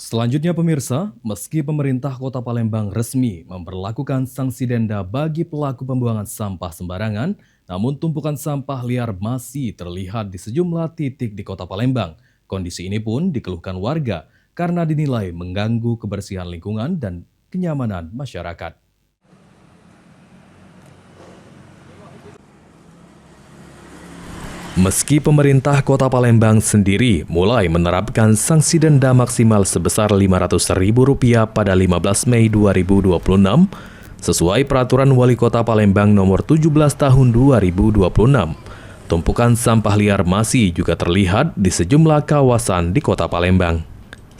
Selanjutnya pemirsa, meski pemerintah Kota Palembang resmi memberlakukan sanksi denda bagi pelaku pembuangan sampah sembarangan, namun tumpukan sampah liar masih terlihat di sejumlah titik di Kota Palembang. Kondisi ini pun dikeluhkan warga karena dinilai mengganggu kebersihan lingkungan dan kenyamanan masyarakat. Meski pemerintah Kota Palembang sendiri mulai menerapkan sanksi denda maksimal sebesar Rp500.000 pada 15 Mei 2026, sesuai Peraturan Wali Kota Palembang Nomor 17 Tahun 2026, tumpukan sampah liar masih juga terlihat di sejumlah kawasan di Kota Palembang.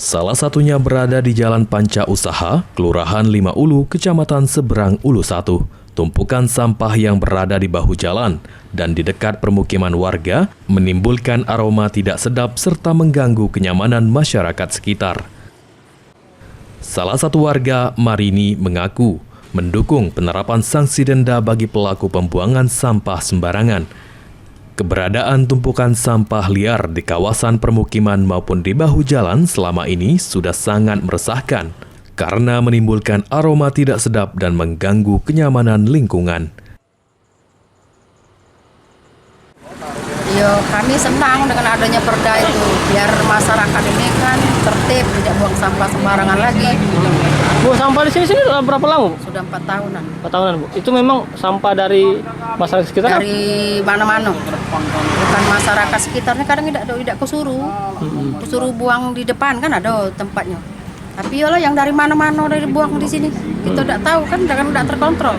Salah satunya berada di Jalan Panca Usaha, Kelurahan Lima Ulu, Kecamatan Seberang Ulu 1. Tumpukan sampah yang berada di bahu jalan dan di dekat permukiman warga menimbulkan aroma tidak sedap serta mengganggu kenyamanan masyarakat sekitar. Salah satu warga, Marini, mengaku mendukung penerapan sanksi denda bagi pelaku pembuangan sampah sembarangan. Keberadaan tumpukan sampah liar di kawasan permukiman maupun di bahu jalan selama ini sudah sangat meresahkan karena menimbulkan aroma tidak sedap dan mengganggu kenyamanan lingkungan. Kami senang dengan adanya perda itu, biar masyarakat ini kan tertib, tidak buang sampah sembarangan lagi. Bu, sampah di sini sudah berapa lama, Bu? Sudah 4 tahunan. 4 tahunan, Bu. Itu memang sampah dari masyarakat sekitar? Dari mana-mana. Bukan masyarakat sekitarnya, kadang tidak kusuruh buang di depan, kan ada tempatnya. Tapi yolah yang dari mana-mana dari buang di sini. Kita tidak tahu kan tidak terkontrol.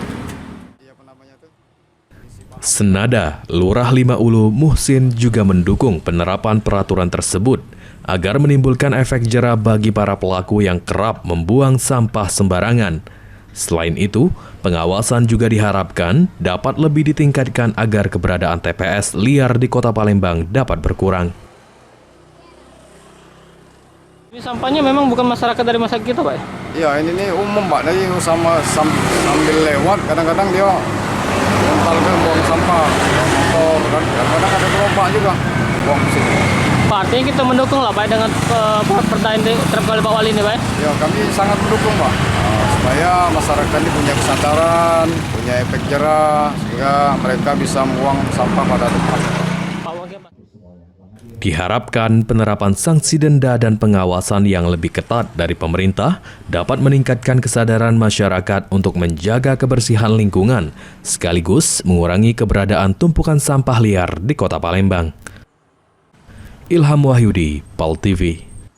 Senada, Lurah Lima Ulu Muhsin juga mendukung penerapan peraturan tersebut agar menimbulkan efek jera bagi para pelaku yang kerap membuang sampah sembarangan. Selain itu, pengawasan juga diharapkan dapat lebih ditingkatkan agar keberadaan TPS liar di Kota Palembang dapat berkurang. Ini sampahnya memang bukan masyarakat dari masa kita, Pak? Iya, ini umum, Pak. Dari sambil lewat, kadang-kadang dia buang sampah, motor, kadang-kadang ada gerobak juga buang ke sini. Pak, artinya kita mendukung lah, Pak, dengan perda yang diterapkan oleh Pak Wali ini, Pak? Ya, kami sangat mendukung, Pak. Supaya masyarakat ini punya kesadaran, punya efek jera, sehingga mereka bisa membuang sampah pada tempatnya. Diharapkan penerapan sanksi denda dan pengawasan yang lebih ketat dari pemerintah dapat meningkatkan kesadaran masyarakat untuk menjaga kebersihan lingkungan, sekaligus mengurangi keberadaan tumpukan sampah liar di Kota Palembang. Ilham Wahyudi, PAL TV.